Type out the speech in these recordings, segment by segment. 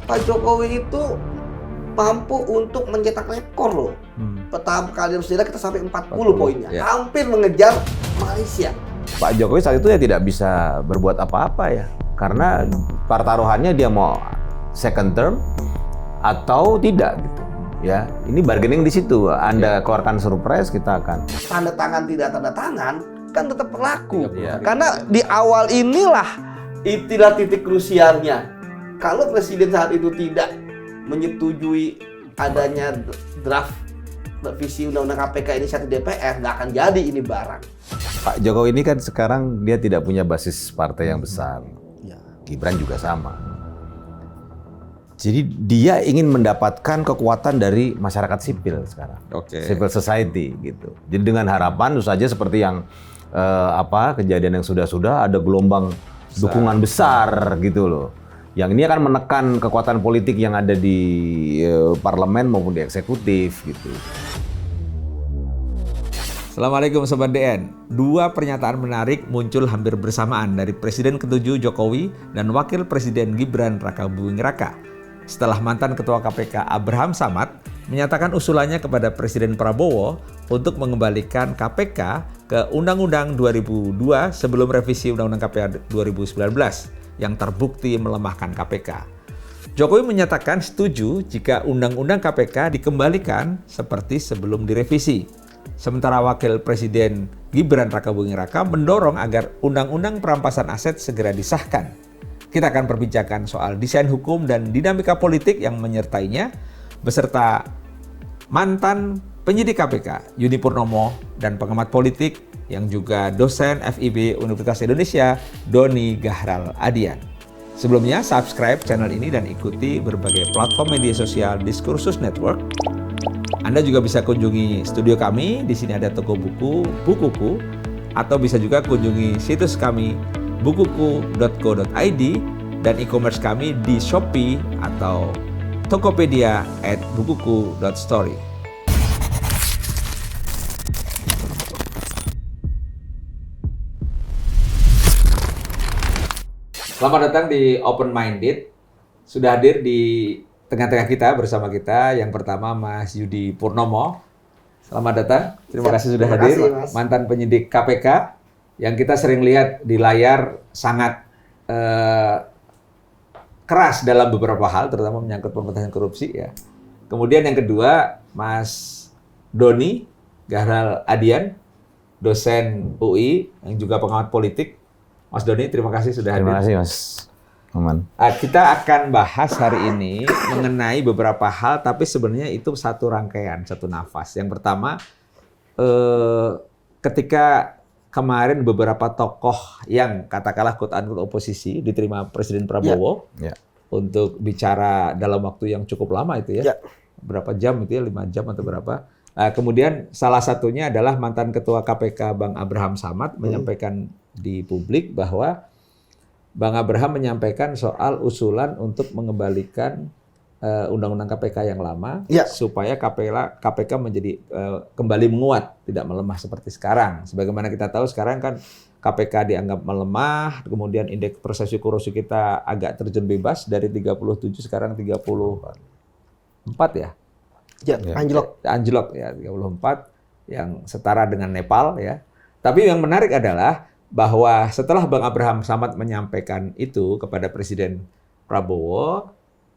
Pak Jokowi itu mampu untuk mencetak rekor loh. Pertama kali sejarah kita sampai 40 poinnya, ya. hampir mengejar Malaysia. Pak Jokowi saat itu ya tidak bisa berbuat apa-apa ya, karena pertaruhannya dia mau second term atau tidak gitu. Ya, ini bargaining di situ. Anda keluarkan surprise, kita akan Tanda tangan tidak tanda tangan kan tetap berlaku. Iya. Karena di awal inilah itulah titik krusialnya. Kalau presiden saat itu tidak menyetujui adanya draft revisi Undang-Undang KPK inisiatif DPR, nggak akan jadi ini barang. Pak Jokowi ini kan sekarang dia tidak punya basis partai yang besar. Ya. Gibran juga sama. Jadi dia ingin mendapatkan kekuatan dari masyarakat sipil sekarang, civil society gitu. Jadi dengan harapan, tentu saja seperti yang kejadian yang sudah ada gelombang dukungan besar gitu loh. Yang ini akan menekan kekuatan politik yang ada di parlemen maupun di eksekutif gitu. Assalamualaikum Sobat DN. Dua pernyataan menarik muncul hampir bersamaan dari Presiden ke-7 Jokowi dan Wakil Presiden Gibran Rakabuming Raka. Setelah mantan Ketua KPK Abraham Samad menyatakan usulannya kepada Presiden Prabowo untuk mengembalikan KPK ke Undang-Undang 2002 sebelum revisi Undang-Undang KPK 2019 yang terbukti melemahkan KPK. Jokowi menyatakan setuju jika Undang-Undang KPK dikembalikan seperti sebelum direvisi. Sementara Wakil Presiden Gibran Rakabuming Raka mendorong agar Undang-Undang Perampasan Aset segera disahkan. Kita akan perbincangkan soal desain hukum dan dinamika politik yang menyertainya beserta mantan penyidik KPK Yuni Purnomo dan pengamat politik yang juga dosen FIB Universitas Indonesia Doni Gahral Adian. Sebelumnya subscribe channel ini dan ikuti berbagai platform media sosial Diskursus Network. Anda juga bisa kunjungi studio kami, di sini ada toko buku, Bukuku, atau bisa juga kunjungi situs kami bukuku.co.id dan e-commerce kami di Shopee atau Tokopedia@bukuku.store. Selamat datang di Open Minded. Sudah hadir di tengah-tengah kita bersama kita yang pertama Mas Yudi Purnomo. Selamat datang. Terima kasih sudah hadir. Mantan penyidik KPK yang kita sering lihat di layar sangat keras dalam beberapa hal, terutama menyangkut pemberantasan korupsi ya. Kemudian yang kedua, Mas Doni Gahral Adian, dosen UI yang juga pengamat politik. Mas Doni, terima kasih sudah hadir. Terima kasih Mas Aman. Kita akan bahas hari ini mengenai beberapa hal, tapi sebenarnya itu satu rangkaian, satu nafas. Yang pertama, ketika kemarin beberapa tokoh yang katakanlah quote-unquote oposisi diterima Presiden Prabowo untuk bicara dalam waktu yang cukup lama itu ya. Berapa jam itu ya, 5 jam atau berapa. Kemudian salah satunya adalah mantan Ketua KPK Bang Abraham Samad menyampaikan di publik bahwa Bang Abraham menyampaikan soal usulan untuk mengembalikan Undang-Undang KPK yang lama supaya KPK menjadi kembali menguat, tidak melemah seperti sekarang. Sebagaimana kita tahu sekarang kan KPK dianggap melemah, kemudian indeks persepsi korupsi kita agak terjun bebas dari 37 sekarang 34 ya. Ya, anjlok ya 34 yang setara dengan Nepal ya. Tapi yang menarik adalah bahwa setelah Bang Abraham Samad menyampaikan itu kepada Presiden Prabowo,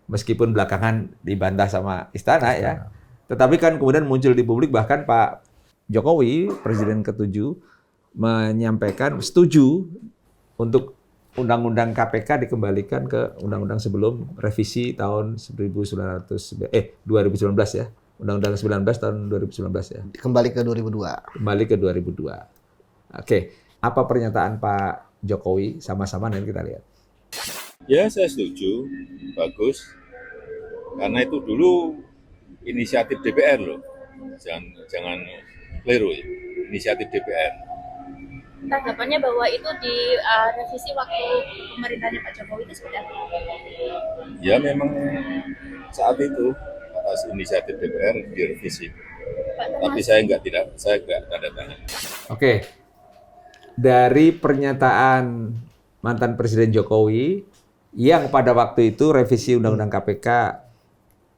meskipun belakangan dibantah sama istana ya, tetapi kan kemudian muncul di publik, bahkan Pak Jokowi, Presiden ke-7, menyampaikan setuju untuk Undang-Undang KPK dikembalikan ke Undang-Undang sebelum revisi tahun 2019 ya. Undang-Undang 19 tahun 2019 ya. Kembali ke 2002. Kembali ke 2002. Oke, apa pernyataan Pak Jokowi? Sama-sama nanti kita lihat. Ya, saya setuju. Bagus. Karena itu dulu inisiatif DPR loh. Jangan keliru ya. Inisiatif DPR. Tanggapannya bahwa itu di revisi waktu pemerintahnya Pak Jokowi itu seperti apa? Ya memang saat itu atas inisiatif DPR direvisi. Tapi saya nggak tanda tangan. Oke. Dari pernyataan mantan Presiden Jokowi yang pada waktu itu revisi Undang-Undang KPK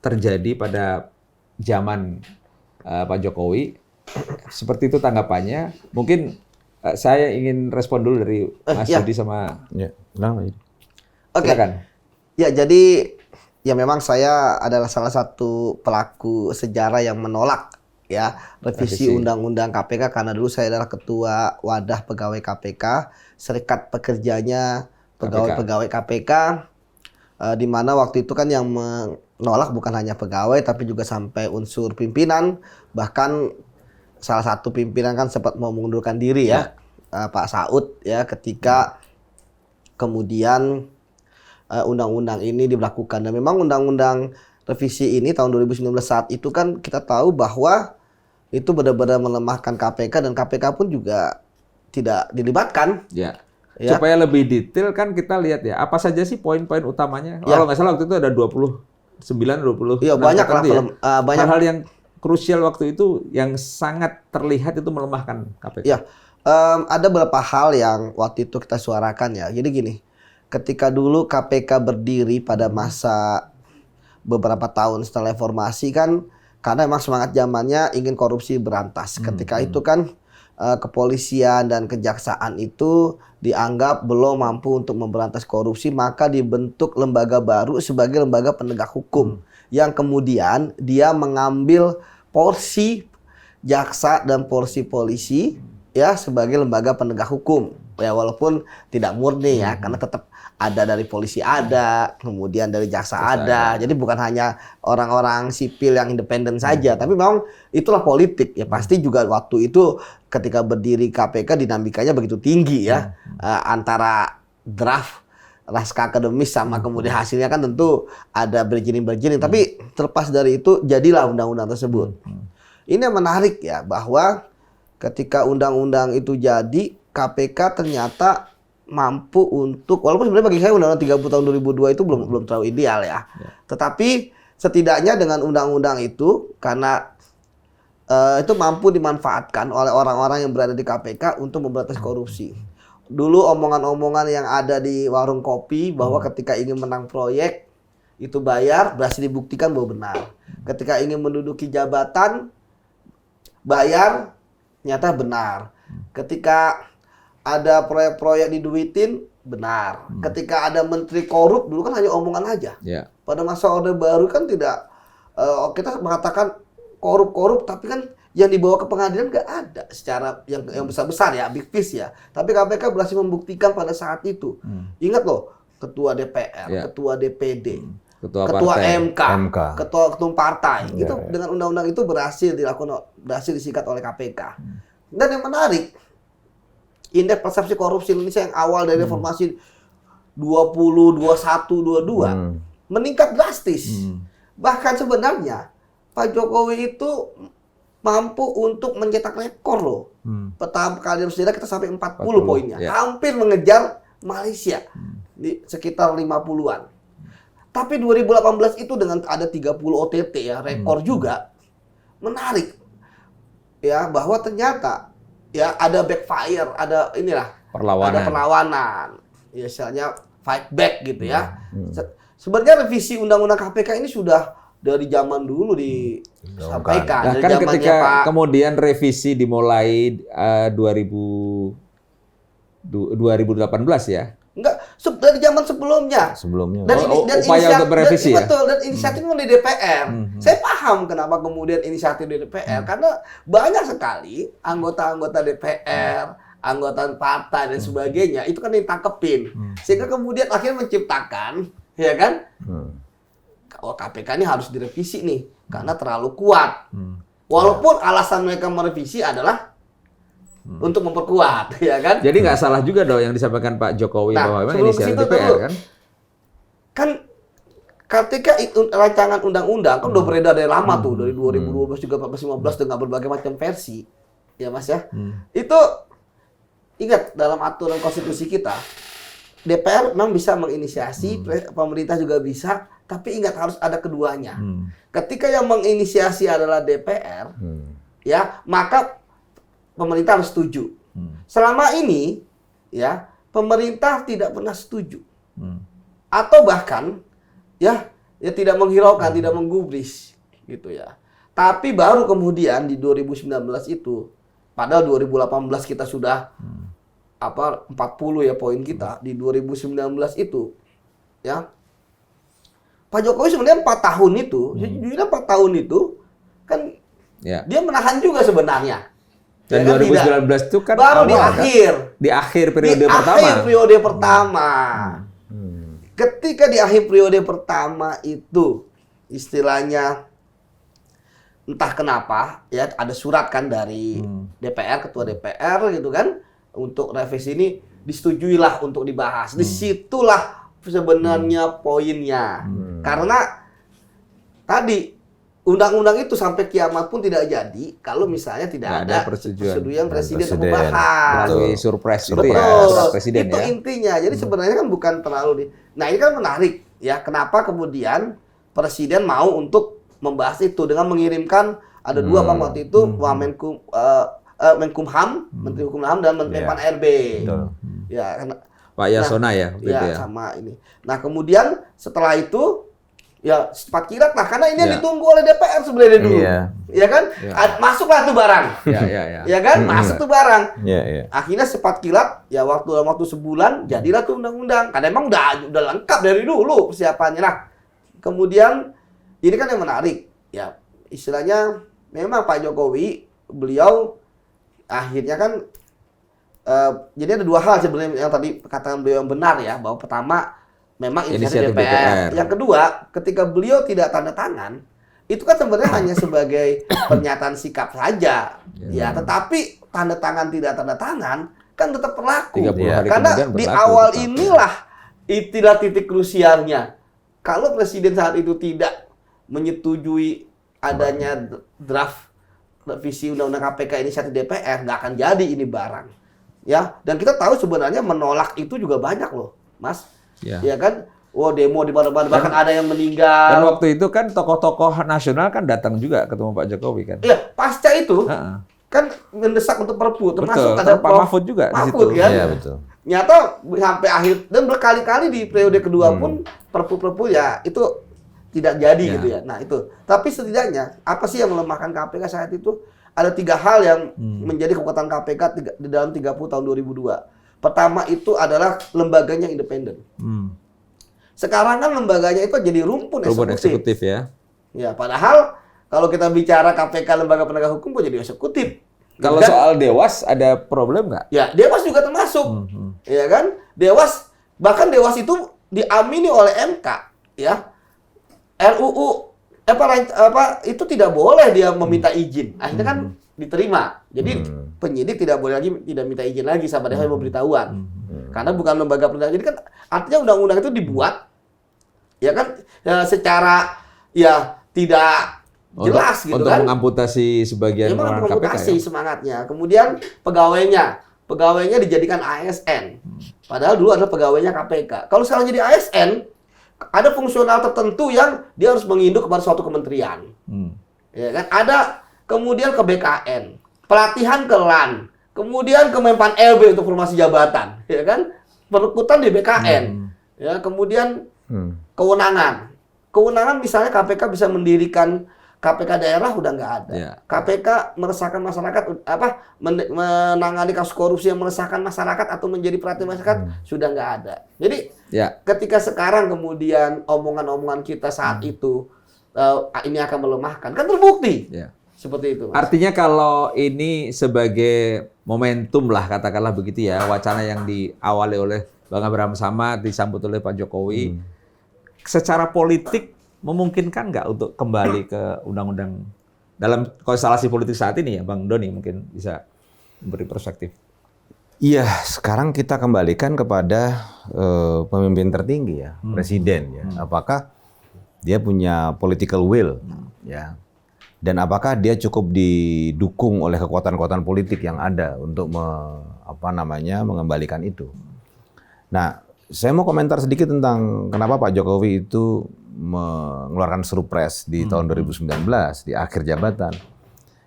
terjadi pada zaman Pak Jokowi. Seperti itu tanggapannya. Mungkin saya ingin respon dulu dari Mas Yudi sama Oke. silakan. Ya, jadi ya memang saya adalah salah satu pelaku sejarah yang menolak ya revisi Undang-Undang KPK karena dulu saya adalah ketua wadah pegawai KPK, serikat pekerjanya pegawai-pegawai KPK, di mana waktu itu kan yang menolak bukan hanya pegawai tapi juga sampai unsur pimpinan, bahkan salah satu pimpinan kan sempat mau mengundurkan diri ya, Pak Saud ya, ketika kemudian undang-undang ini diberlakukan. Dan memang undang-undang revisi ini tahun 2019 saat itu kan kita tahu bahwa itu benar-benar melemahkan KPK dan KPK pun juga tidak dilibatkan. Ya. Ya. Supaya lebih detail kan kita lihat ya, apa saja sih poin-poin utamanya? Ya. Kalau nggak salah waktu itu ada 20 Iya, banyak lah ya. banyak Hal-hal yang krusial waktu itu yang sangat terlihat itu melemahkan KPK. ya. Ada beberapa hal yang waktu itu kita suarakan ya. Jadi gini, ketika dulu KPK berdiri pada masa beberapa tahun setelah reformasi kan, karena emang semangat zamannya ingin korupsi berantas. Ketika itu kan kepolisian dan kejaksaan itu dianggap belum mampu untuk memberantas korupsi, maka dibentuk lembaga baru sebagai lembaga penegak hukum yang kemudian dia mengambil porsi jaksa dan porsi polisi ya sebagai lembaga penegak hukum. Ya walaupun tidak murni ya, karena tetap ada dari polisi ada, kemudian dari jaksa ada. Jadi bukan hanya orang-orang sipil yang independen saja, tapi memang itulah politik ya. Pasti juga waktu itu ketika berdiri KPK dinamikanya begitu tinggi ya, antara draft naskah akademis sama kemudian hasilnya kan tentu ada berjening-berjening. Tapi terlepas dari itu jadilah undang-undang tersebut. Ini yang menarik ya, bahwa ketika undang-undang itu jadi, KPK ternyata mampu untuk, walaupun sebenarnya bagi saya Undang-Undang 30 tahun 2002 itu belum terlalu ideal ya. Tetapi setidaknya dengan undang-undang itu, karena itu mampu dimanfaatkan oleh orang-orang yang berada di KPK untuk memberantas korupsi. Dulu omongan-omongan yang ada di warung kopi bahwa ketika ingin menang proyek itu bayar, berhasil dibuktikan bahwa benar. Ketika ingin menduduki jabatan bayar, ternyata benar. Ketika ada proyek-proyek diduitin, benar. Ketika ada menteri korup, dulu kan hanya omongan aja. Pada masa Orde Baru kan tidak, kita mengatakan korup-korup, tapi kan yang dibawa ke pengadilan nggak ada secara yang besar-besar ya, big fish ya. Tapi KPK berhasil membuktikan pada saat itu. Ingat loh, ketua DPR, ketua DPD, ketua MK, ketua ketum partai, itu dengan undang-undang itu berhasil disikat oleh KPK. Dan yang menarik, indeks persepsi korupsi Indonesia yang awal dari reformasi 20, 21, 22 meningkat drastis. Bahkan sebenarnya Pak Jokowi itu mampu untuk mencetak rekor loh. Pertama kali dalam kita sampai 40 poinnya. Hampir mengejar Malaysia di sekitar 50-an. Tapi 2018 itu dengan ada 30 OTT ya, rekor juga. Menarik. Ya, bahwa ternyata ya ada backfire, ada inilah perlawanan. Ada perlawanan. Ya, misalnya fight back gitu ya. Sebenarnya revisi Undang-Undang KPK ini sudah dari zaman dulu disampaikan. Nah, kan ketika kemudian revisi dimulai 2018 ya. Enggak, dari zaman sebelumnya. Dan upaya untuk merevisi ya? Betul, dan inisiatif di DPR. Saya paham kenapa kemudian inisiatif di DPR. Karena banyak sekali anggota-anggota DPR, anggota partai dan sebagainya, itu kan ditangkepin. Sehingga kemudian akhirnya menciptakan, ya kan? Oh, KPK ini harus direvisi nih, karena terlalu kuat. Walaupun alasan mereka merevisi adalah untuk memperkuat, ya kan? Jadi nggak salah juga dong yang disampaikan Pak Jokowi bahwa memang inisiatif DPR kan? Kan ketika itu rancangan undang-undang kan udah beredar dari lama tuh, dari 2012 juga 2015 dengan berbagai macam versi, ya Mas ya. Itu ingat dalam aturan konstitusi kita, DPR memang bisa menginisiasi, pemerintah juga bisa, tapi ingat harus ada keduanya. Ketika yang menginisiasi adalah DPR, ya maka pemerintah harus setuju. Selama ini, ya pemerintah tidak pernah setuju. atau bahkan ya tidak menghiraukan, tidak menggubris gitu ya. Tapi baru kemudian di 2019 itu, padahal 2018 kita sudah 40 ya poin kita, di 2019 itu ya Pak Jokowi sebenarnya 4 tahun itu, jujurnya 4 tahun itu kan dia menahan juga sebenarnya. Dan ya 2019 itu kan baru awal, di akhir periode pertama. Akhir periode pertama. Ketika di akhir periode pertama itu istilahnya entah kenapa ya ada surat kan dari DPR, ketua DPR gitu kan, untuk revisi ini disetujuilah untuk dibahas. Disitulah sebenarnya poinnya. Karena tadi undang-undang itu sampai kiamat pun tidak jadi kalau misalnya tidak ada persetujuan presiden untuk membahas. Melalui surprise itu Betul. ya, surat presiden itu ya. intinya. Jadi sebenarnya kan bukan terlalu Nah, ini kan menarik ya, kenapa kemudian presiden mau untuk membahas itu dengan mengirimkan ada dua bang waktu itu Menkumham, Menteri Hukum dan Ham, dan Menteri Pan-RB. Ya, Pak Yasona ya, ya, sama ini. Nah, kemudian setelah itu ya cepat kilat lah, karena ini yang ditunggu oleh DPR sebenarnya dulu. Ya kan? Masuklah tuh barang. Ya kan? Masuk tuh barang. Akhirnya cepat kilat, ya dalam waktu sebulan jadilah tuh undang-undang. Karena emang udah lengkap dari dulu persiapannya. Nah, kemudian ini kan yang menarik. Ya, istilahnya memang Pak Jokowi, beliau akhirnya kan jadi ada dua hal sebenarnya yang tadi katakan beliau yang benar ya, bahwa pertama memang inisiatif DPR. Yang kedua, ketika beliau tidak tanda tangan, itu kan sebenarnya hanya sebagai pernyataan sikap saja. Ya, tetapi tanda tangan tidak tanda tangan kan tetap berlaku. Karena di awal inilah itulah titik krusialnya. Kalau presiden saat itu tidak menyetujui adanya draft revisi undang-undang KPK inisiatif DPR, nggak akan jadi ini barang. Ya, dan kita tahu sebenarnya menolak itu juga banyak loh, Mas. Ya kan, demo di mana-mana, bahkan ada yang meninggal. Dan waktu itu kan tokoh-tokoh nasional kan datang juga ketemu Pak Jokowi kan. Iya, pasca itu kan mendesak untuk Perpu, termasuk ada Pak Mahfud juga di situ. Kan? Iya, betul. Nyata sampai akhir dan berkali-kali di periode kedua pun Perpu ya itu tidak jadi gitu ya. Nah itu, tapi setidaknya apa sih yang melemahkan KPK saat itu? Ada 3 hal yang menjadi kekuatan KPK di dalam 30 tahun 2002. Pertama itu adalah lembaganya independen. Sekarang kan lembaganya itu jadi rumpun eksekutif ya. Ya, padahal kalau kita bicara KPK lembaga penegak hukum kok jadi eksekutif. Kalau kan? soal Dewas ada problem nggak? Ya, Dewas juga termasuk. Ya kan? Dewas, bahkan Dewas itu diamini oleh MK, ya. RUU itu tidak boleh dia meminta izin. Akhirnya kan diterima. Jadi penyidik tidak boleh lagi tidak minta izin lagi sama dia pemberitahuan. Karena bukan lembaga penegak. Jadi kan artinya undang-undang itu dibuat ya kan secara ya tidak jelas gitu untuk kan. Untuk mengamputasi sebagian orang KPK ya. Semangatnya. Kemudian pegawainya dijadikan ASN. Padahal dulu adalah pegawainya KPK. Kalau sekarang jadi ASN, ada fungsional tertentu yang dia harus menginduk kepada suatu kementerian. Ya kan? Ada kemudian ke BKN, pelatihan ke LAN, kemudian ke Menpan LB untuk formasi jabatan, ya kan? Perekrutan di BKN. Ya, kemudian kewenangan. Kewenangan misalnya KPK bisa mendirikan KPK daerah udah nggak ada. KPK meresahkan masyarakat menangani kasus korupsi yang meresahkan masyarakat atau menjadi perhatian masyarakat sudah nggak ada. Jadi ketika sekarang kemudian omongan-omongan kita saat itu ini akan melemahkan, kan terbukti seperti itu. Mas. Artinya kalau ini sebagai momentum lah katakanlah begitu ya, wacana yang diawali oleh Bang Abraham Samad disambut oleh Pak Jokowi, secara politik memungkinkan nggak untuk kembali ke undang-undang dalam konstelasi politik saat ini ya, Bang Doni mungkin bisa memberi perspektif. Iya, sekarang kita kembalikan kepada pemimpin tertinggi ya, presiden ya. Apakah dia punya political will ya, dan apakah dia cukup didukung oleh kekuatan-kekuatan politik yang ada untuk mengembalikan itu. Nah, saya mau komentar sedikit tentang kenapa Pak Jokowi itu mengeluarkan surprise di tahun 2019 di akhir jabatan.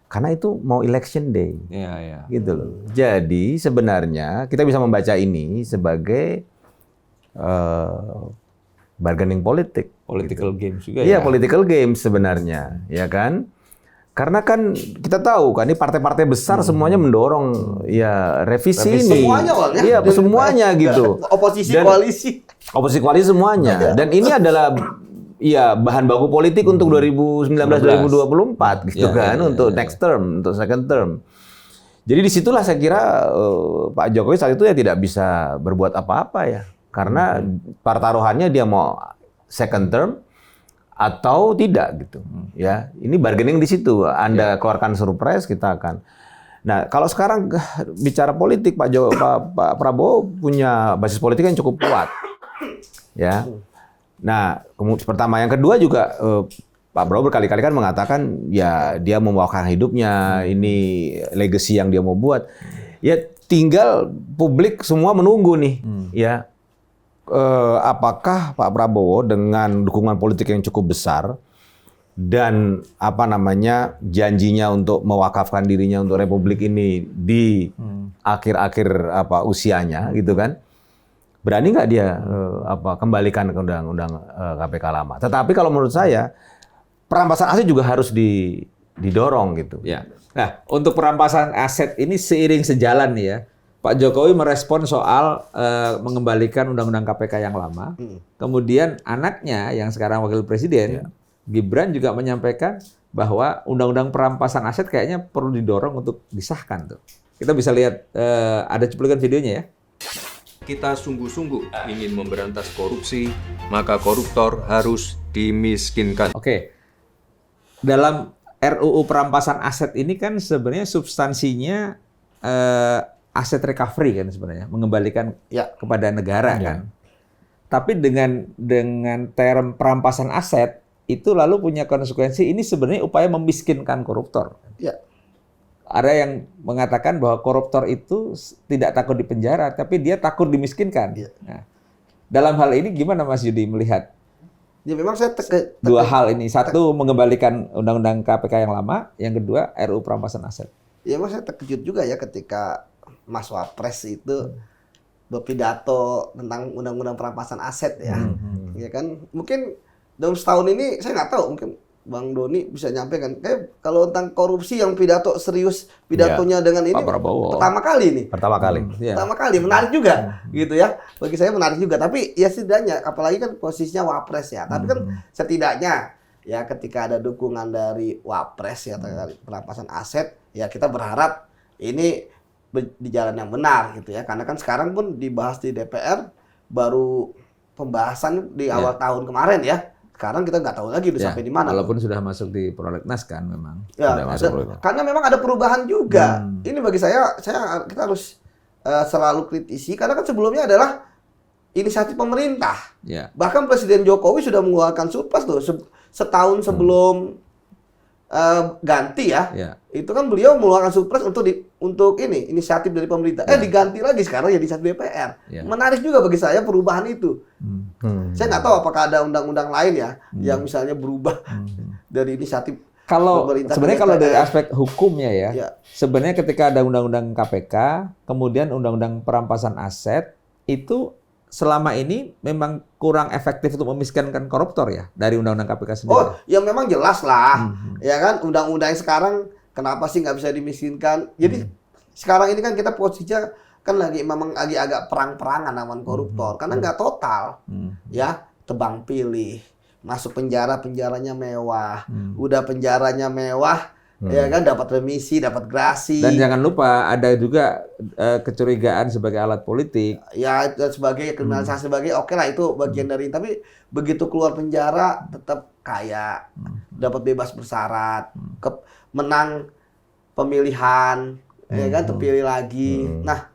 Karena itu mau election day. Gitu loh. Jadi sebenarnya kita bisa membaca ini sebagai bargaining politik. Political games juga Iya, ya. political games sebenarnya, ya kan? Karena kan kita tahu kan ini partai-partai besar semuanya mendorong ya revisi ini. Semuanya awalnya. Iya, semuanya gitu. Oposisi, Dan- koalisi. Oposisi koalisi semuanya. Dan ini adalah ya bahan baku politik untuk 2019-2024 gitu Ya, kan, ya, untuk ya. next term, untuk second term. Jadi disitulah saya kira Pak Jokowi saat itu ya tidak bisa berbuat apa-apa ya, karena pertaruhannya dia mau second term atau tidak gitu. Ya, ini bargaining di situ. Anda keluarkan surprise, kita akan. Nah, kalau sekarang bicara politik, Pak Prabowo punya basis politik yang cukup kuat, ya. Nah, pertama, yang kedua juga Pak Prabowo berkali-kali kan mengatakan ya dia membawakan hidupnya, ini legacy yang dia mau buat. Ya tinggal publik semua menunggu nih, ya. Apakah Pak Prabowo dengan dukungan politik yang cukup besar dan janjinya untuk mewakafkan dirinya untuk Republik ini di akhir-akhir usianya gitu kan, berani nggak dia kembalikan ke undang-undang KPK lama? Tetapi kalau menurut saya perampasan aset juga harus didorong gitu. Ya. Nah, untuk perampasan aset ini seiring sejalan nih ya. Pak Jokowi merespon soal mengembalikan undang-undang KPK yang lama. Kemudian anaknya yang sekarang wakil presiden, Gibran juga menyampaikan bahwa undang-undang perampasan aset kayaknya perlu didorong untuk disahkan tuh. Kita bisa lihat ada cuplikan videonya ya. Kita sungguh-sungguh ingin memberantas korupsi, maka koruptor harus dimiskinkan. Oke. Dalam RUU perampasan aset ini kan sebenarnya substansinya aset recovery kan sebenarnya, mengembalikan kepada negara kan. Tapi dengan term perampasan aset itu lalu punya konsekuensi ini sebenarnya upaya memiskinkan koruptor. Ya. Ada yang mengatakan bahwa koruptor itu tidak takut dipenjara, tapi dia takut dimiskinkan. Nah, dalam hal ini gimana Mas Yudi melihat? Ya memang saya Dua hal ini, satu mengembalikan undang-undang KPK yang lama, yang kedua RUU perampasan aset. Ya memang saya terkejut juga ya ketika Mas Wapres itu berpidato tentang undang-undang perampasan aset ya. Ya kan mungkin dalam setahun ini saya nggak tahu, mungkin Bang Doni bisa nyampaikan. Kalau tentang korupsi yang pidato serius pidatonya dengan ini Pak Prabowo. pertama kali nih. Pertama kali. Pertama kali menarik juga gitu ya. Bagi saya menarik juga, tapi ya setidaknya apalagi kan posisinya Wapres ya. Tapi kan setidaknya ya ketika ada dukungan dari Wapres ya terkait perampasan aset, ya kita berharap ini di jalan yang benar gitu ya. Karena kan sekarang pun dibahas di DPR baru pembahasan di awal tahun kemarin ya. Sekarang kita nggak tahu lagi udah sampai di mana. Walaupun sudah masuk di prolegnas kan memang. Ya, Sudah masuk prolegnas. karena memang ada perubahan juga. Ini bagi saya kita harus selalu kritisi karena kan sebelumnya adalah inisiatif pemerintah. Ya. Bahkan Presiden Jokowi sudah mengeluarkan surprise tuh setahun sebelum ganti ya. Itu kan beliau mengeluarkan surprise untuk ini inisiatif dari pemerintah. Diganti lagi sekarang jadi inisiatif DPR. Menarik juga bagi saya perubahan itu. Saya nggak tahu apakah ada undang-undang lain ya yang misalnya berubah dari inisiatif Kalau pemerintah sebenarnya ke kalau dari DPR. aspek hukumnya ya, Ya. sebenarnya ketika ada undang-undang KPK, kemudian undang-undang perampasan aset itu selama ini memang kurang efektif untuk memiskinkan koruptor ya dari undang-undang KPK sendiri. Oh, ya memang jelas lah. Ya kan, undang-undang yang sekarang kenapa sih nggak bisa dimiskinkan? Jadi sekarang ini kan kita posisinya kan memang lagi agak perang-perangan lawan koruptor karena nggak total. Ya, tebang pilih, masuk penjara, penjaranya mewah. Udah penjaranya mewah, ya kan dapat remisi, dapat grasi. Dan jangan lupa ada juga kecurigaan sebagai alat politik. Ya dan sebagai kriminalisasi sebagai oke lah itu bagian dari, tapi begitu keluar penjara tetap kaya, dapat bebas bersyarat, menang pemilihan, ya kan terpilih lagi. Nah,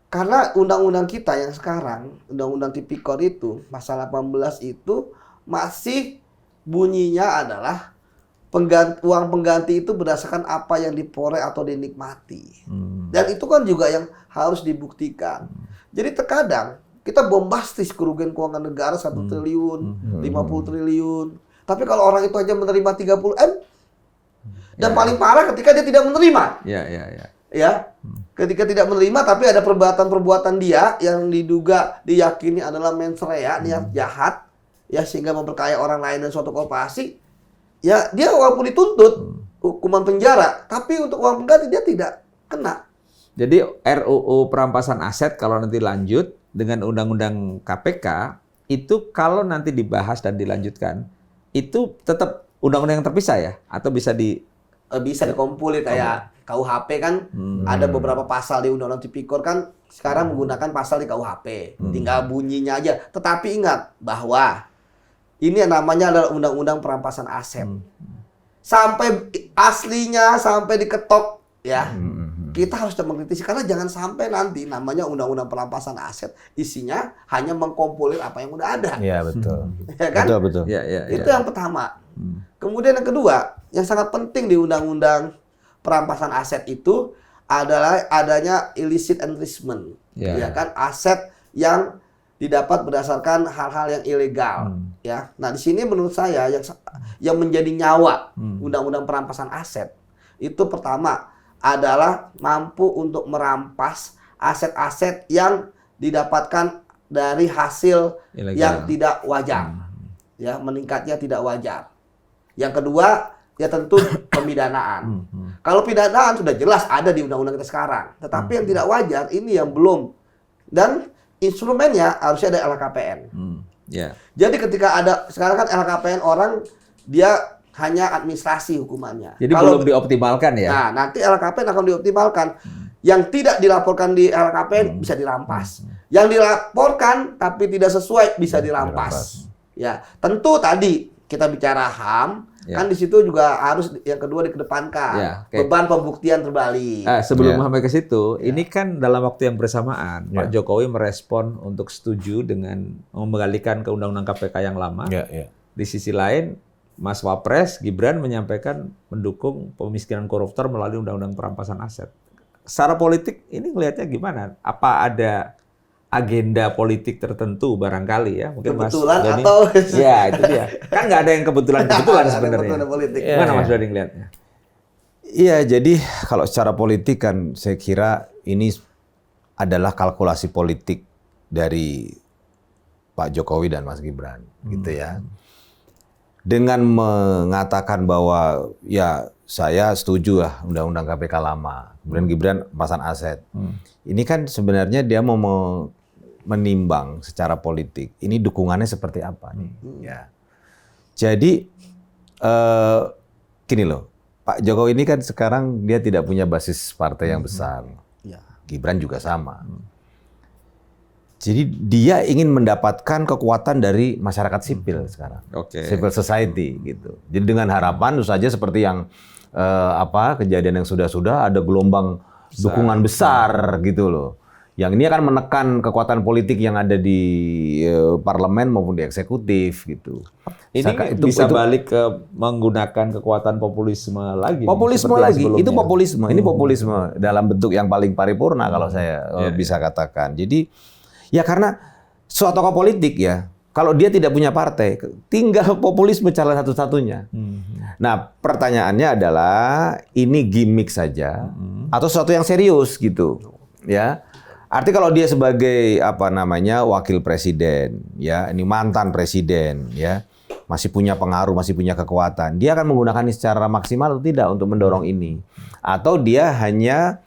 karena undang-undang kita yang sekarang, undang-undang Tipikor itu pasal 18 itu masih bunyinya adalah uang pengganti itu berdasarkan apa yang diperoleh atau dinikmati. Dan itu kan juga yang harus dibuktikan. Jadi terkadang kita bombastis kerugian keuangan negara 1 triliun, 50 triliun. Tapi kalau orang itu aja menerima 30 M, dan paling parah ketika dia tidak menerima. Ya, ketika tidak menerima tapi ada perbuatan-perbuatan dia yang diduga diyakini adalah mens rea, niat jahat, ya sehingga memperkaya orang lain dan suatu korporasi, ya dia walaupun dituntut hukuman penjara, tapi untuk uang pengganti dia tidak kena. Jadi RUU perampasan aset kalau nanti lanjut dengan Undang-Undang KPK itu kalau nanti dibahas dan dilanjutkan itu tetap undang-undang yang terpisah ya, atau bisa dikumpulin kayak KUHP kan ada beberapa pasal di Undang-Undang Tipikor kan sekarang menggunakan pasal di KUHP, tinggal bunyinya aja. Tetapi ingat bahwa ini yang namanya adalah Undang-Undang Perampasan Aset. Sampai aslinya sampai diketok ya. Kita harus mengkritisi karena jangan sampai nanti namanya Undang-Undang Perampasan Aset isinya hanya mengkompolir apa yang udah ada. Iya, betul. Ya kan? Betul. Ya. Itu yang pertama. Kemudian yang kedua, yang sangat penting di Undang-Undang Perampasan Aset itu adalah adanya illicit enrichment. Ya kan? Aset yang didapat berdasarkan hal-hal yang ilegal. Ya. Nah, di sini menurut saya yang menjadi nyawa Undang-Undang Perampasan Aset itu pertama adalah mampu untuk merampas aset-aset yang didapatkan dari hasil ilegal yang tidak wajar. Ya, meningkatnya tidak wajar. Yang kedua, ya tentu pemidanaan. Kalau pidanaan sudah jelas ada di undang-undang kita sekarang. Tetapi yang tidak wajar ini yang belum. Dan instrumennya harusnya ada LHKPN. Jadi ketika ada sekarang kan LHKPN orang dia hanya administrasi hukumannya. Jadi belum dioptimalkan ya? Nah, nanti LHKPN akan dioptimalkan. Yang tidak dilaporkan di LHKPN bisa dirampas. Yang dilaporkan tapi tidak sesuai bisa dirampas. Ya, tentu tadi kita bicara HAM, kan di situ juga harus yang kedua dikedepankan. Beban pembuktian terbalik. Sebelum sampai ke situ, ini kan dalam waktu yang bersamaan Pak Jokowi merespon untuk setuju dengan mengembalikan ke Undang-Undang KPK yang lama. Di sisi lain, Mas Wapres Gibran menyampaikan mendukung pemiskinan koruptor melalui Undang-Undang Perampasan Aset. Secara politik ini melihatnya gimana? Apa ada agenda politik tertentu barangkali ya? Mungkin kebetulan Mas Doni, atau ya itu dia. Kan nggak ada yang kebetulan sebenarnya. Gimana Mas Doni ngelihatnya? Iya, jadi kalau secara politik kan saya kira ini adalah kalkulasi politik dari Pak Jokowi dan Mas Gibran, gitu ya. Dengan mengatakan bahwa ya saya setuju lah Undang-Undang KPK lama, kemudian Gibran perampasan aset. Ini kan sebenarnya dia mau menimbang secara politik, ini dukungannya seperti apa nih. Ya. Jadi gini loh, Pak Jokowi ini kan sekarang dia tidak punya basis partai yang besar. Gibran juga sama. Jadi dia ingin mendapatkan kekuatan dari masyarakat sipil sekarang, civil society gitu. Jadi dengan harapan, tentu saja seperti yang kejadian yang sudah ada gelombang dukungan besar gitu loh. Yang ini akan menekan kekuatan politik yang ada di parlemen maupun di eksekutif gitu. Ini bisa balik ke menggunakan kekuatan populisme lagi. Populisme lagi, itu populisme. Ini populisme dalam bentuk yang paling paripurna kalau saya bisa katakan. Jadi ya karena suatu tokoh politik ya, kalau dia tidak punya partai, tinggal populisme cara satu-satunya. Nah, pertanyaannya adalah ini gimmick saja atau sesuatu yang serius gitu, ya. Arti kalau dia sebagai wakil presiden, ya, ini mantan presiden, ya, masih punya pengaruh, masih punya kekuatan, dia akan menggunakan ini secara maksimal atau tidak untuk mendorong ini, atau dia hanya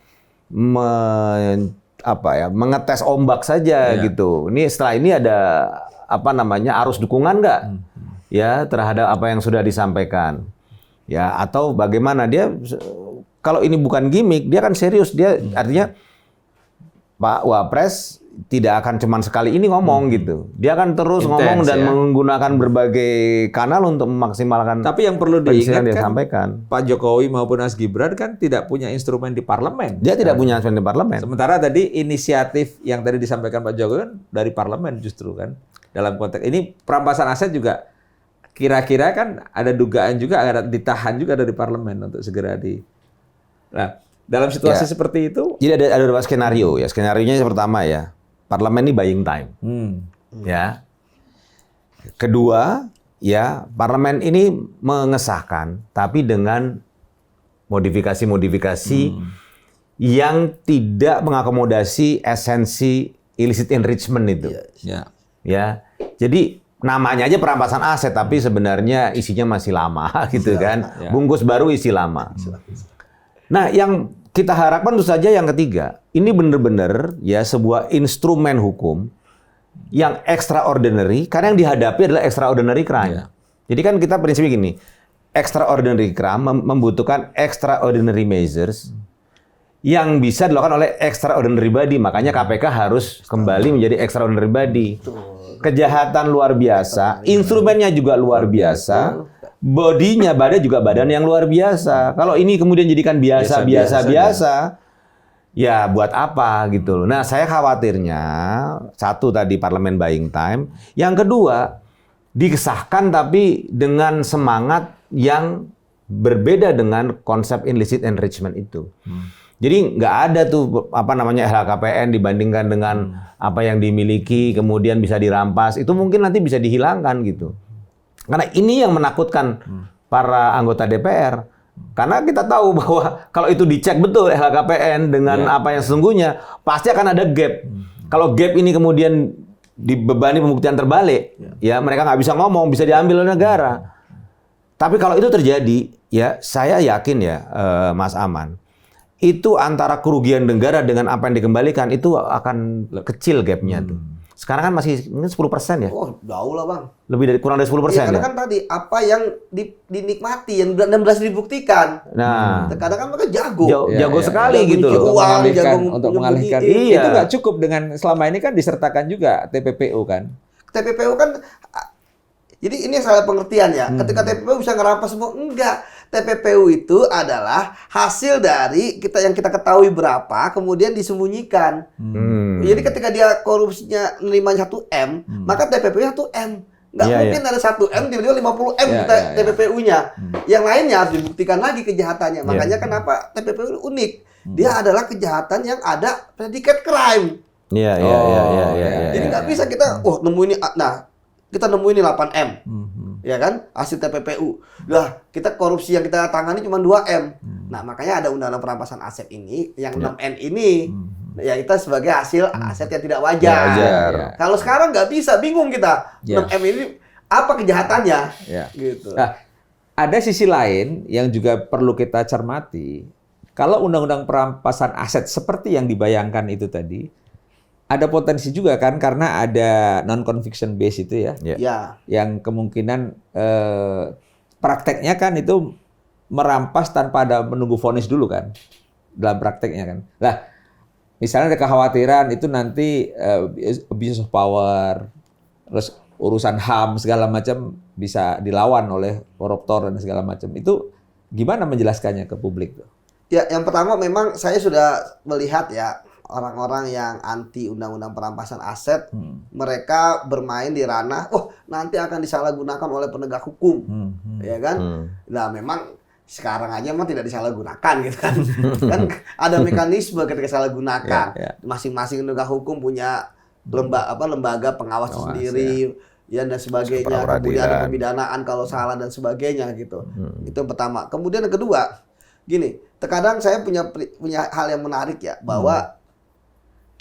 mengetes ombak saja gitu. Ini setelah ini ada arus dukungan nggak ya terhadap apa yang sudah disampaikan ya, atau bagaimana dia kalau ini bukan gimmick dia kan serius, dia artinya Pak Wapres tidak akan cuma sekali ini ngomong gitu, dia akan terus ngomong dan menggunakan berbagai kanal untuk memaksimalkan. Tapi yang perlu diingat dia sampaikan, Pak Jokowi maupun Mas Gibran kan tidak punya instrumen di parlemen. Dia tidak punya instrumen di parlemen. Sementara tadi inisiatif yang tadi disampaikan Pak Jokowi kan dari parlemen justru kan. Dalam konteks ini perampasan aset juga kira-kira kan ada dugaan juga ada ditahan juga dari parlemen untuk segera di. Nah, dalam situasi seperti itu, jadi ada dua skenario ya. Skenarionya yang pertama ya, parlemen ini buying time. Ya. Kedua, ya, parlemen ini mengesahkan tapi dengan modifikasi-modifikasi yang tidak mengakomodasi esensi illicit enrichment itu. Ya. Jadi namanya aja perampasan aset, tapi sebenarnya isinya masih lama gitu kan. Ya. Bungkus baru isi lama. Nah, yang kita harapkan tentu saja yang ketiga, ini benar-benar ya sebuah instrumen hukum yang extraordinary, karena yang dihadapi adalah extraordinary crime. Ya. Jadi kan kita prinsipnya gini, extraordinary crime membutuhkan extraordinary measures yang bisa dilakukan oleh extraordinary body. Makanya KPK harus kembali menjadi extraordinary body. Kejahatan luar biasa, instrumennya juga luar biasa, bodinya badan juga badan yang luar biasa. Kalau ini kemudian jadikan biasa, ya buat apa gitu loh. Nah, saya khawatirnya satu tadi parlemen buying time, yang kedua disahkan tapi dengan semangat yang berbeda dengan konsep illicit enrichment itu. Jadi nggak ada tuh LHKPN dibandingkan dengan apa yang dimiliki kemudian bisa dirampas, itu mungkin nanti bisa dihilangkan gitu. Karena ini yang menakutkan para anggota DPR. Karena kita tahu bahwa kalau itu dicek betul LHKPN dengan apa yang sesungguhnya, pasti akan ada gap. Kalau gap ini kemudian dibebani pembuktian terbalik, ya mereka nggak bisa ngomong, bisa diambil oleh negara. Tapi kalau itu terjadi, ya saya yakin ya Mas Aman, itu antara kerugian negara dengan apa yang dikembalikan itu akan kecil gapnya tuh. Sekarang kan masih mungkin 10% ya? Oh, jauh lah Bang. Lebih dari kurang dari 10% Karena ya? kan tadi apa yang dinikmati yang 16 dibuktikan. Nah, Kadang kan mereka jago. jago sekali Jago gitu nyuci loh. uang, jago Untuk mengalihkan. menyembunyiin. Itu nggak cukup dengan selama ini kan disertakan juga TPPU kan. TPPU kan, jadi ini salah pengertian ya. Ketika TPPU bisa ngerampas semua, enggak. TPPU itu adalah hasil dari yang kita ketahui berapa, kemudian disembunyikan. Jadi ketika dia korupsinya nerimanya 1M, maka TPPU 1M. Nggak mungkin ada 1M, tiba-tiba 50M TPPU-nya. Yang lainnya harus dibuktikan lagi kejahatannya. Makanya kenapa TPPU unik. Dia adalah kejahatan yang ada predikat crime. Iya. Jadi nggak bisa kita, nemu ini, kita nemu ini 8M. Ya kan? Hasil TPPU. Lah, kita korupsi yang kita tangani cuma 2M. Nah, makanya ada undang-undang perampasan aset ini, yang 6N ini. Ya, itu sebagai hasil aset yang tidak wajar. Kalau sekarang nggak bisa, bingung kita. 6M ini apa kejahatannya? Gitu. Nah, ada sisi lain yang juga perlu kita cermati. Kalau undang-undang perampasan aset seperti yang dibayangkan itu tadi, ada potensi juga kan karena ada non-conviction base itu ya. Yang kemungkinan prakteknya kan itu merampas tanpa ada menunggu vonis dulu kan. Dalam prakteknya kan. Nah, misalnya ada kekhawatiran itu nanti abuse of power, terus urusan HAM segala macam bisa dilawan oleh koruptor dan segala macam. Itu gimana menjelaskannya ke publik tuh? Ya, yang pertama memang saya sudah melihat ya orang-orang yang anti undang-undang perampasan aset, mereka bermain di ranah, nanti akan disalahgunakan oleh penegak hukum, ya kan? Nah, memang sekarang aja memang tidak disalahgunakan gitu kan. Kan ada mekanisme ketika disalahgunakan. Masing-masing penegak hukum punya lembaga pengawas sendiri, ya dan sebagainya. Kemudian ada pemidanaan kalau salah dan sebagainya gitu. Itu yang pertama. Kemudian yang kedua, gini, terkadang saya punya hal yang menarik ya, bahwa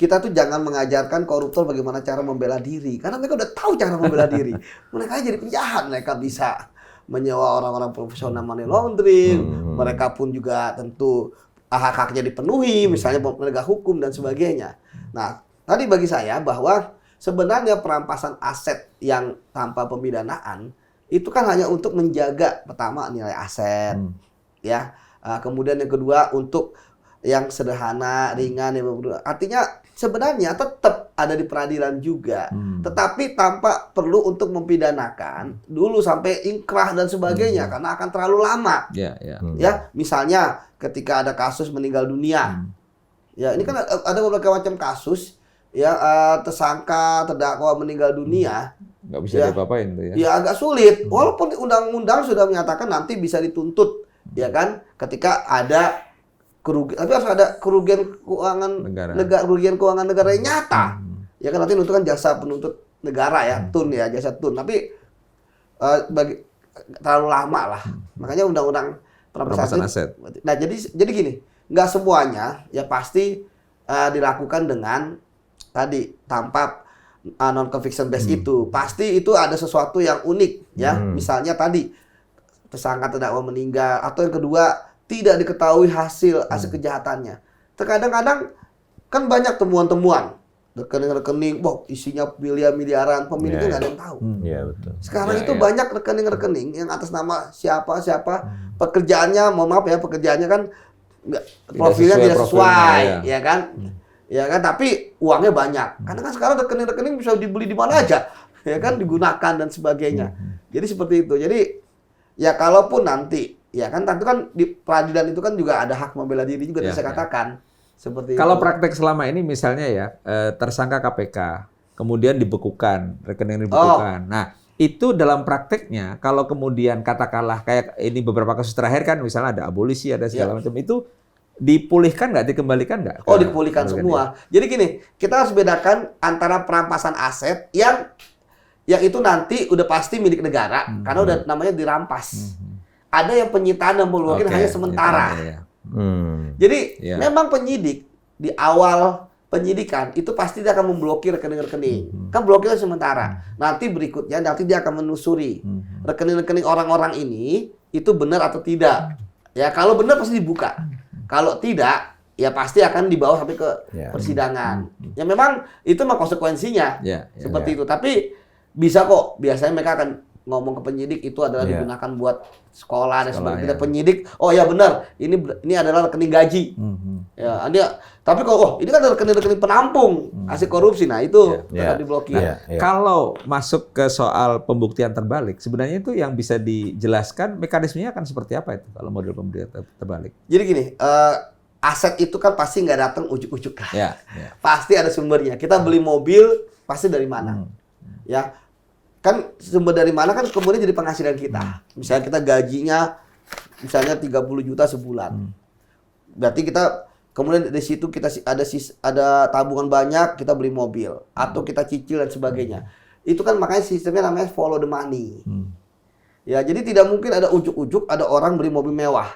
kita tuh jangan mengajarkan koruptor bagaimana cara membela diri. Karena mereka udah tahu cara membela diri. Mereka jadi penjahat. Mereka bisa menyewa orang-orang profesional money laundering. Mereka pun juga tentu hak-haknya dipenuhi. Misalnya penegak hukum dan sebagainya. Nah, tadi bagi saya bahwa sebenarnya perampasan aset yang tanpa pemidanaan itu kan hanya untuk menjaga pertama nilai aset. Ya. Kemudian yang kedua untuk yang sederhana, ringan, artinya sebenarnya tetap ada di peradilan juga, tetapi tanpa perlu untuk mempidanakan dulu sampai ingkrah dan sebagainya, karena akan terlalu lama. Ya, misalnya ketika ada kasus meninggal dunia, ya ini kan ada beberapa macam kasus, ya tersangka terdakwa meninggal dunia, nggak bisa diapa-apain tuh ya. Ya agak sulit, walaupun undang-undang sudah menyatakan nanti bisa dituntut, ya kan, ketika ada tapi harus ada kerugian keuangan negara yang nyata. Ya kan nanti nuntutkan jasa penuntut negara ya, jasa tun. Tapi terlalu lama lah. Makanya undang-undang perampasan aset. Nah, jadi gini, nggak semuanya ya pasti dilakukan dengan tadi tanpa non conviction based itu pasti itu ada sesuatu yang unik ya. Misalnya tadi tersangka terdakwa meninggal, atau yang kedua tidak diketahui hasil kejahatannya. Terkadang-kadang kan banyak temuan-temuan rekening-rekening, isinya miliaran, pemiliknya nggak ada yang tahu. Iya, betul. Sekarang itu banyak rekening-rekening yang atas nama siapa, pekerjaannya, mohon maaf ya, pekerjaannya kan profilnya tidak sesuai, ya kan? Ya kan, tapi uangnya banyak. Karena kan sekarang rekening-rekening bisa dibeli di mana aja, ya kan, digunakan dan sebagainya. Jadi seperti itu. Jadi ya kalaupun nanti, ya kan, tentu kan di peradilan itu kan juga ada hak membela diri juga, saya katakan. Seperti kalau itu. praktek selama ini misalnya ya, tersangka KPK, kemudian dibekukan, rekening dibekukan. Nah, itu dalam prakteknya, kalau kemudian katakanlah kayak ini beberapa kasus terakhir kan, misalnya ada abolisi, ada segala macam, itu dipulihkan nggak, dikembalikan nggak? Dipulihkan semua. Jadi gini, kita harus bedakan antara perampasan aset yang itu nanti udah pasti milik negara, karena udah namanya dirampas. Ada yang penyitaan dan pemblokiran hanya sementara. Jadi memang penyidik di awal penyidikan itu pasti dia akan memblokir rekening-rekening. Kan blokir sementara. Nanti berikutnya dia akan menelusuri rekening-rekening orang-orang ini itu benar atau tidak. Ya kalau benar pasti dibuka. Kalau tidak ya pasti akan dibawa sampai ke persidangan. Ya memang itu mah konsekuensinya. Seperti itu. Tapi bisa kok, biasanya mereka akan ngomong ke penyidik itu adalah digunakan buat sekolah dan sebagainya. Penyidik, oh ya benar, ini adalah rekening gaji. Ya, tapi kalau ini kan rekening penampung hasil korupsi, nah itu akan diblokir. Kalau masuk ke soal pembuktian terbalik, sebenarnya itu yang bisa dijelaskan mekanismenya akan seperti apa itu kalau model pembuktian terbalik? Jadi gini, aset itu kan pasti nggak datang ujuk-ujuk lah. Pasti ada sumbernya. Kita beli mobil pasti dari mana? Ya. Kan sumber dari mana kan kemudian jadi penghasilan kita. Misalnya kita gajinya misalnya 30 juta sebulan. Berarti kita kemudian dari situ kita ada tabungan banyak, kita beli mobil atau kita cicil dan sebagainya. Itu kan makanya sistemnya namanya follow the money. Ya, jadi tidak mungkin ada ujuk-ujuk ada orang beli mobil mewah.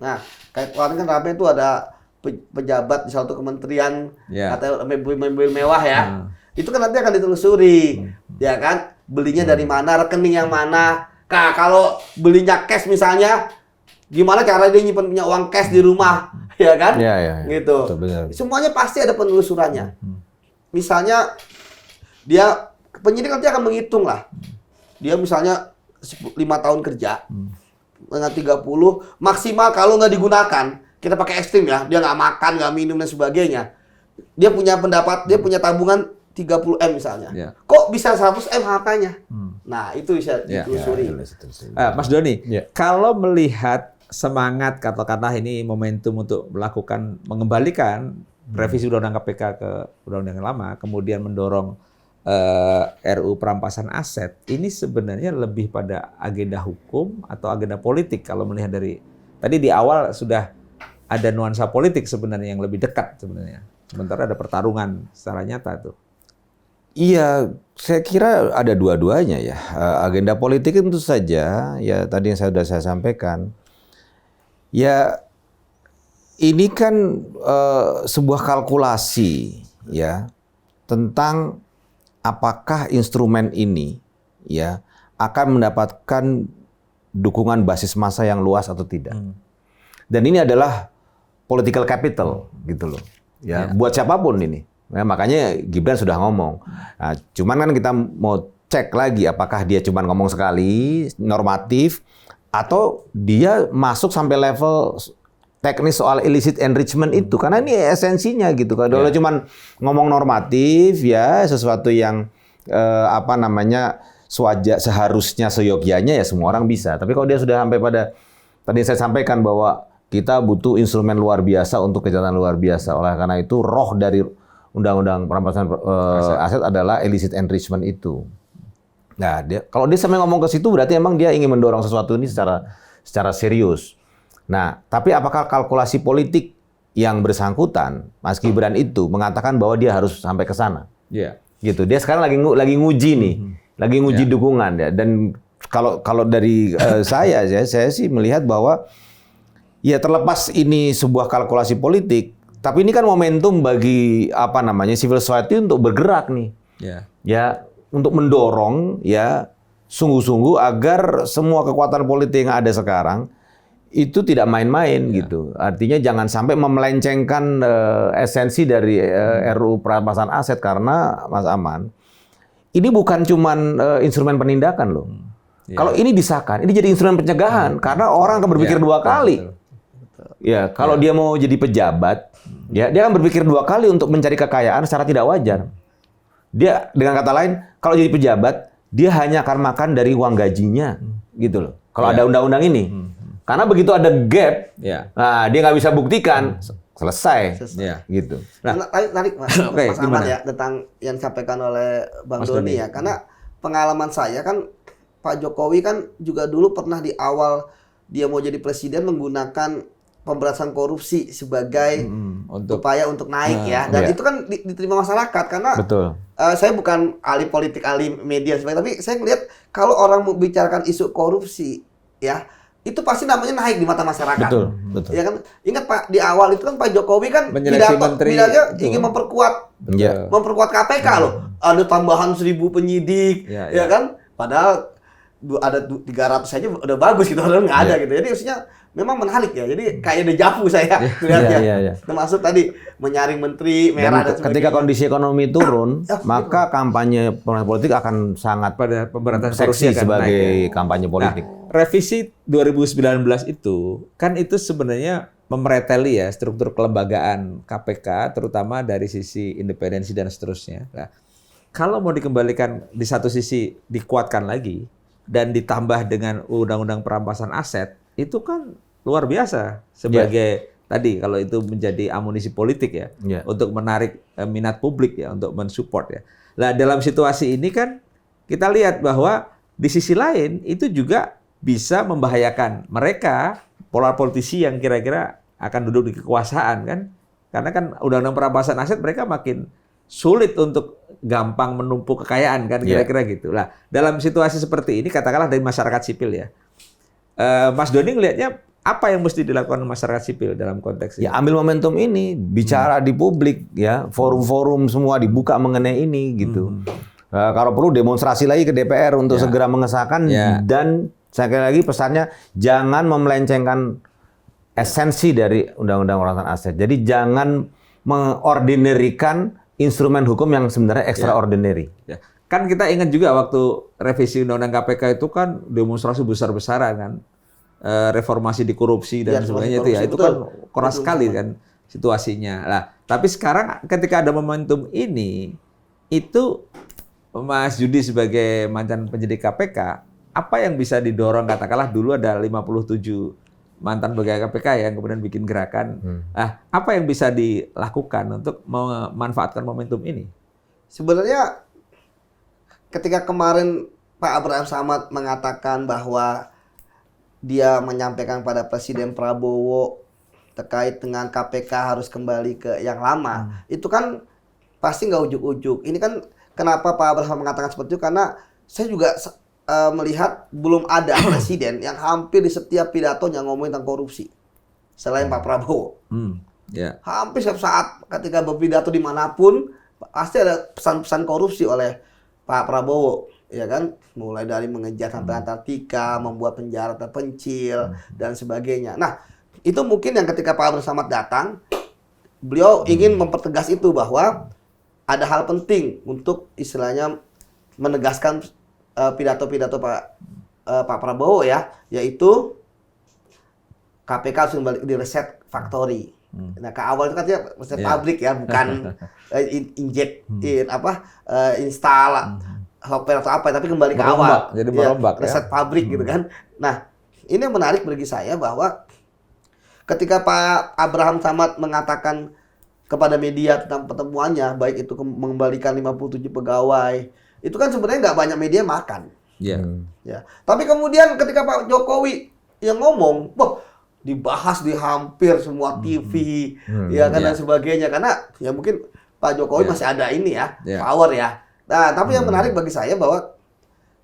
Nah, kayak kemarin kan rame itu ada pejabat di satu kementerian katanya beli mobil mewah ya. Itu kan nanti akan ditelusuri. Ya kan? Belinya dari mana, rekening yang mana. Kalau belinya cash misalnya, gimana cara dia punya uang cash di rumah, ya kan? Gitu. Betul, semuanya pasti ada penelusurannya. Misalnya penyidik nanti akan menghitung lah. Dia misalnya 5 tahun kerja dengan 30 maksimal kalau nggak digunakan, kita pakai ekstrim ya, dia nggak makan, nggak minum dan sebagainya. Dia punya tabungan 30M misalnya. Kok bisa 100M hartanya? Nah, itu bisa ditelusuri. Mas Doni, kalau melihat semangat katakanlah ini momentum untuk mengembalikan revisi Undang-Undang KPK ke Undang-Undang yang lama, kemudian mendorong RU perampasan aset, ini sebenarnya lebih pada agenda hukum atau agenda politik kalau melihat dari tadi di awal sudah ada nuansa politik sebenarnya yang lebih dekat sebenarnya. Sementara ada pertarungan secara nyata tuh. Iya, saya kira ada dua-duanya ya. Agenda politik tentu saja, ya tadi yang sudah saya sampaikan. Ya, ini kan sebuah kalkulasi ya tentang apakah instrumen ini ya akan mendapatkan dukungan basis massa yang luas atau tidak. Dan ini adalah political capital gitu loh. Ya, buat siapapun ini. Nah, makanya Gibran sudah ngomong. Nah, cuman kan kita mau cek lagi apakah dia cuma ngomong sekali normatif atau dia masuk sampai level teknis soal illicit enrichment itu, karena ini esensinya gitu. Kalau cuma ngomong normatif ya sesuatu yang seharusnya seyogyanya ya semua orang bisa. Tapi kalau dia sudah sampai pada tadi saya sampaikan bahwa kita butuh instrumen luar biasa untuk kejahatan luar biasa. Oleh karena itu roh dari Undang-Undang perampasan aset adalah illicit enrichment itu. Nah, kalau dia sampai ngomong ke situ berarti emang dia ingin mendorong sesuatu ini secara serius. Nah, tapi apakah kalkulasi politik yang bersangkutan, Mas Gibran itu mengatakan bahwa dia harus sampai ke sana? Gitu. Dia sekarang lagi nguji nih, lagi nguji dukungan ya. Dan kalau dari saya sih melihat bahwa ya terlepas ini sebuah kalkulasi politik. Tapi ini kan momentum bagi civil society untuk bergerak nih. Ya, untuk mendorong ya sungguh-sungguh agar semua kekuatan politik yang ada sekarang itu tidak main-main gitu. Artinya jangan sampai memelencengkan esensi dari RUU perampasan aset, karena Mas Aman, ini bukan cuman instrumen penindakan loh. Kalau ini disahkan, ini jadi instrumen pencegahan karena orang akan berpikir dua kali. Ya, kalau dia mau jadi pejabat, ya dia akan berpikir dua kali untuk mencari kekayaan secara tidak wajar. Dia, dengan kata lain, kalau jadi pejabat, dia hanya akan makan dari uang gajinya, gitu loh. Kalau ada undang-undang ini, karena begitu ada gap, nah dia nggak bisa buktikan, selesai. Gitu. Nah, tarik Mas Ahmad ya tentang yang disampaikan oleh Bang Doni ya, karena pengalaman saya kan Pak Jokowi kan juga dulu pernah di awal dia mau jadi presiden menggunakan pemberantasan korupsi sebagai upaya untuk naik ya, dan itu kan diterima masyarakat karena saya bukan ahli politik, ahli media tapi saya melihat kalau orang membicarakan isu korupsi ya itu pasti namanya naik di mata masyarakat. Betul. Ya kan, ingat Pak, di awal itu kan Pak Jokowi kan pidatonya ingin memperkuat KPK loh, ada tambahan 1.000 penyidik, ya kan, padahal ada 300 saja udah bagus gitu, padahal nggak ada gitu. Jadi maksudnya memang menarik ya. Jadi kayak dejavu saya lihatnya. Termasuk tadi menyaring menteri merah dan sebagainya. Ketika kondisi ekonomi turun, maka kampanye politik akan sangat pada pemberantasan korupsi seksi sebagai kampanye politik. Nah, revisi 2019 itu kan itu sebenarnya memereteli ya struktur kelembagaan KPK, terutama dari sisi independensi dan seterusnya. Nah, kalau mau dikembalikan di satu sisi dikuatkan lagi dan ditambah dengan undang-undang perampasan aset, itu kan luar biasa sebagai tadi kalau itu menjadi amunisi politik ya untuk menarik minat publik ya, untuk mensupport ya. Nah, dalam situasi ini kan kita lihat bahwa di sisi lain itu juga bisa membahayakan mereka pola politisi yang kira-kira akan duduk di kekuasaan kan, karena kan undang-undang perampasan aset mereka makin sulit untuk gampang menumpuk kekayaan kan, kira-kira gitu. Nah, dalam situasi seperti ini katakanlah dari masyarakat sipil ya, Mas Doni ngelihatnya apa yang mesti dilakukan masyarakat sipil dalam konteks ini? Ya ambil momentum ini, bicara di publik ya, forum-forum semua dibuka mengenai ini gitu. Kalau perlu demonstrasi lagi ke DPR untuk segera mengesahkan dan sekali lagi pesannya jangan memelencengkan esensi dari undang-undang perampasan aset. Jadi jangan mengordinarikan instrumen hukum yang sebenarnya extraordinary. Kan kita ingat juga waktu revisi undang-undang KPK itu kan demonstrasi besar-besaran kan, reformasi di korupsi dan sebagainya itu ya, itu kan keras sekali kan situasinya. Nah, tapi sekarang ketika ada momentum ini, itu Mas Yudi sebagai mantan penyidik KPK, apa yang bisa didorong, katakanlah dulu ada 57 mantan pegawai KPK yang kemudian bikin gerakan. Apa yang bisa dilakukan untuk memanfaatkan momentum ini? Sebenarnya ketika kemarin Pak Abraham Samad mengatakan bahwa dia menyampaikan pada Presiden Prabowo terkait dengan KPK harus kembali ke yang lama, itu kan pasti nggak ujuk-ujuk. Ini kan kenapa Pak Abraham mengatakan seperti itu, karena saya juga melihat belum ada presiden yang hampir di setiap pidatonya ngomongin tentang korupsi selain Pak Prabowo. Hampir setiap saat ketika berpidato dimanapun pasti ada pesan-pesan korupsi oleh Pak Prabowo, ya kan, mulai dari mengejar sampai Antartika, membuat penjara terpencil dan sebagainya. Nah, itu mungkin yang ketika Pak Abraham Samad datang, beliau ingin mempertegas itu bahwa ada hal penting untuk istilahnya menegaskan pidato-pidato Pak Prabowo ya, yaitu KPK harus kembali di reset factory. Nah, ke awal itu katanya reset pabrik ya, bukan install software atau apa, tapi kembali ke awal. Jadi merombak reset pabrik gitu kan. Nah, ini yang menarik bagi saya bahwa ketika Pak Abraham Samad mengatakan kepada media tentang pertemuannya, baik itu mengembalikan 57 pegawai, itu kan sebenarnya nggak banyak media makan. Ya. Tapi kemudian ketika Pak Jokowi yang ngomong, wah, dibahas di hampir semua TV, ya kan dan sebagainya, karena ya mungkin Pak Jokowi masih ada ini ya, power ya. Nah, tapi yang menarik bagi saya bahwa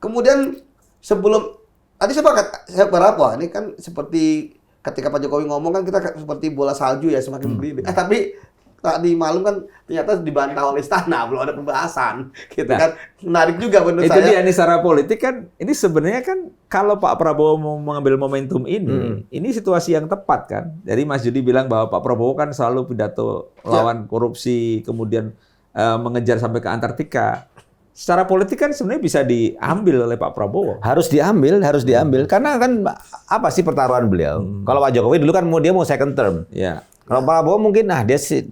kemudian sebelum tadi saya berapa, ini kan seperti ketika Pak Jokowi ngomong kan kita seperti bola salju ya, semakin berdiri. Tapi tadi malam kan ternyata dibantah oleh istana, belum ada pembahasan, gitu kan. Menarik juga menurut Itu saya. dia nih secara politik kan, ini sebenarnya kan kalau Pak Prabowo mau mengambil momentum ini situasi yang tepat kan. Jadi Mas Judi bilang bahwa Pak Prabowo kan selalu pidato lawan korupsi, kemudian mengejar sampai ke Antartika. Secara politik kan sebenarnya bisa diambil oleh Pak Prabowo. Harus diambil. Karena kan apa sih pertaruhan beliau? Kalau Pak Jokowi dulu kan dia mau second term. Ya. Kalau Pak Prabowo mungkin,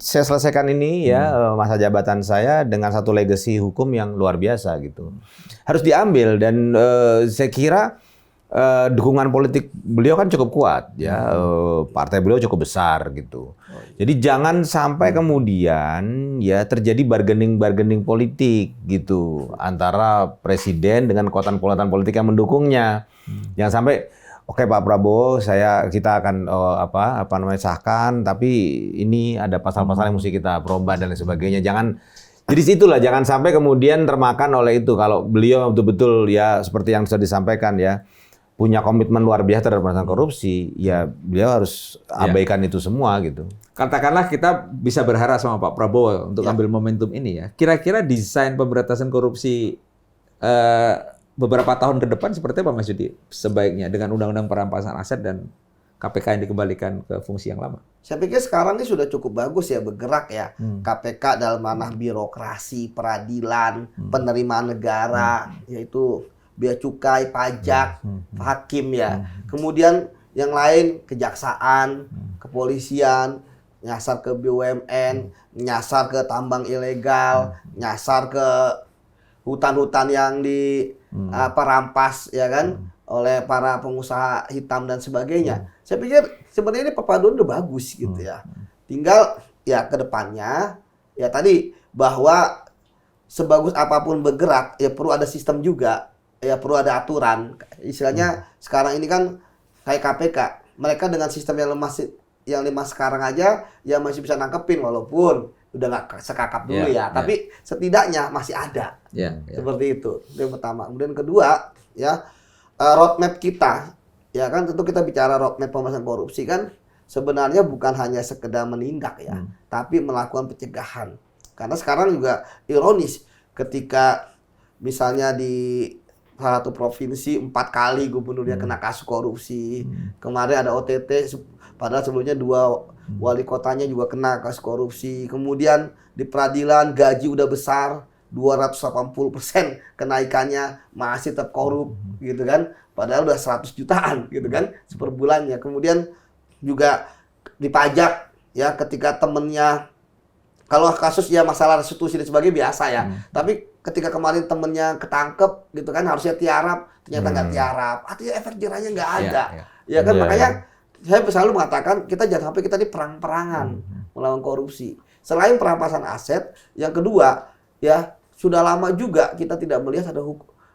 saya selesaikan ini ya masa jabatan saya dengan satu legacy hukum yang luar biasa gitu. Harus diambil dan saya kira dukungan politik beliau kan cukup kuat ya, partai beliau cukup besar gitu. Jadi jangan sampai kemudian ya terjadi bargaining politik gitu antara presiden dengan kekuatan politik yang mendukungnya. Jangan sampai oke Pak Prabowo, kita akan sahkan, tapi ini ada pasal-pasal yang mesti kita perubah dan lain sebagainya. Jadi situlah jangan sampai kemudian termakan oleh itu. Kalau beliau betul-betul ya seperti yang sudah disampaikan ya, punya komitmen luar biasa terhadap pemberantasan korupsi, ya beliau harus abaikan itu semua gitu. Katakanlah kita bisa berharap sama Pak Prabowo untuk ambil momentum ini ya. Kira-kira desain pemberantasan korupsi beberapa tahun ke depan seperti apa Mas Yudi? Sebaiknya dengan undang-undang perampasan aset dan KPK yang dikembalikan ke fungsi yang lama. Saya pikir sekarang ini sudah cukup bagus ya bergerak ya. KPK dalam ranah birokrasi, peradilan, penerimaan negara, yaitu bea cukai, pajak, hakim ya. Kemudian yang lain kejaksaan, kepolisian, nyasar ke BUMN, nyasar ke tambang ilegal, nyasar ke hutan-hutan yang dirampas ya kan oleh para pengusaha hitam dan sebagainya. Saya pikir sebenarnya ini perpaduan udah bagus gitu ya. Tinggal ya ke depannya ya tadi bahwa sebagus apapun bergerak ya perlu ada sistem juga. Ya perlu ada aturan. Istilahnya sekarang ini kan kayak KPK, mereka dengan sistem yang lemah sekarang aja ya masih bisa nangkepin walaupun udah nggak sekakap dulu ya. Tapi setidaknya masih ada. Seperti itu. Itu yang pertama. Kemudian kedua ya roadmap kita ya kan tentu kita bicara roadmap pemberantasan korupsi kan sebenarnya bukan hanya sekedar menindak ya, tapi melakukan pencegahan. Karena sekarang juga ironis ketika misalnya di salah satu provinsi 4 kali gubernurnya kena kasus korupsi. Kemarin ada OTT, padahal sebelumnya 2 wali kotanya juga kena kasus korupsi. Kemudian di peradilan gaji udah besar, 280% kenaikannya masih tetap korup gitu kan. Padahal udah 100 jutaan gitu kan per bulannya. Kemudian juga di pajak ya ketika temennya, kalau kasus ya masalah restitusi dan sebagainya biasa ya. Tapi ketika kemarin temennya ketangkep gitu kan harusnya tiarap, ternyata nggak tiarap. Artinya efek jerahnya nggak ada. Ya kan makanya saya selalu mengatakan kita jangan sampai kita di perang-perangan melawan korupsi. Selain perampasan aset, yang kedua ya sudah lama juga kita tidak melihat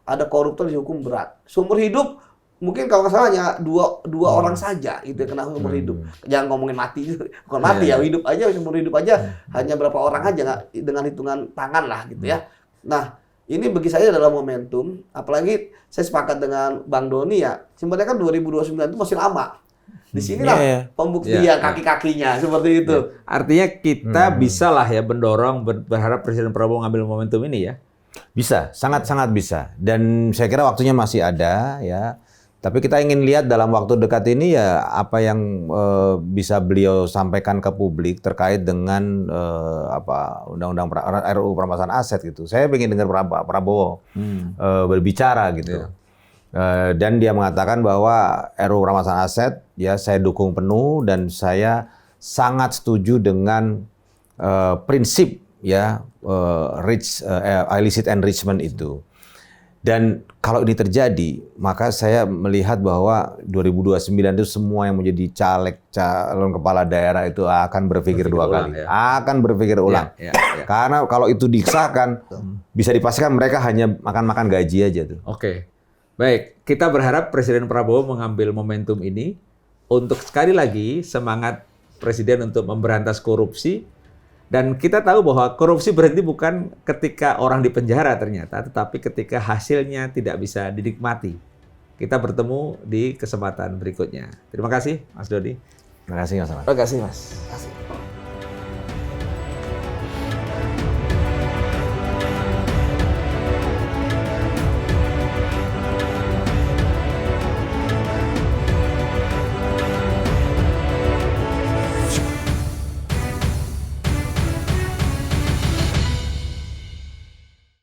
ada koruptor dihukum berat. Seumur hidup mungkin kalau nggak salah hanya dua orang saja itu yang kena seumur hidup. Jangan ngomongin mati, bukan mati ya, hidup aja, seumur hidup aja hanya berapa orang aja nggak dengan hitungan tangan lah gitu ya. Nah ini bagi saya adalah momentum, apalagi saya sepakat dengan Bang Doni ya, sebenarnya kan 2029 itu masih lama. Di sinilah pembuktian kaki-kakinya seperti itu. Artinya kita bisa lah ya mendorong, berharap Presiden Prabowo ngambil momentum ini ya. Bisa, sangat-sangat bisa. Dan saya kira waktunya masih ada ya. Tapi kita ingin lihat dalam waktu dekat ini ya apa yang bisa beliau sampaikan ke publik terkait dengan undang-undang RUU perampasan aset gitu. Saya ingin dengar Pak Prabowo berbicara gitu. Dan dia mengatakan bahwa RUU perampasan aset ya saya dukung penuh dan saya sangat setuju dengan prinsip ya illicit enrichment itu. Dan kalau ini terjadi, maka saya melihat bahwa 2029 itu semua yang menjadi calon kepala daerah itu akan berpikir dua kali. Akan berpikir ulang. Karena kalau itu disahkan, bisa dipastikan mereka hanya makan gaji aja tuh. Oke. Baik, kita berharap Presiden Prabowo mengambil momentum ini untuk sekali lagi semangat Presiden untuk memberantas korupsi. Dan kita tahu bahwa korupsi berhenti bukan ketika orang dipenjara ternyata, tetapi ketika hasilnya tidak bisa dinikmati. Kita bertemu di kesempatan berikutnya. Terima kasih, Mas Dodi. Terima kasih, Mas. Terima kasih, Mas.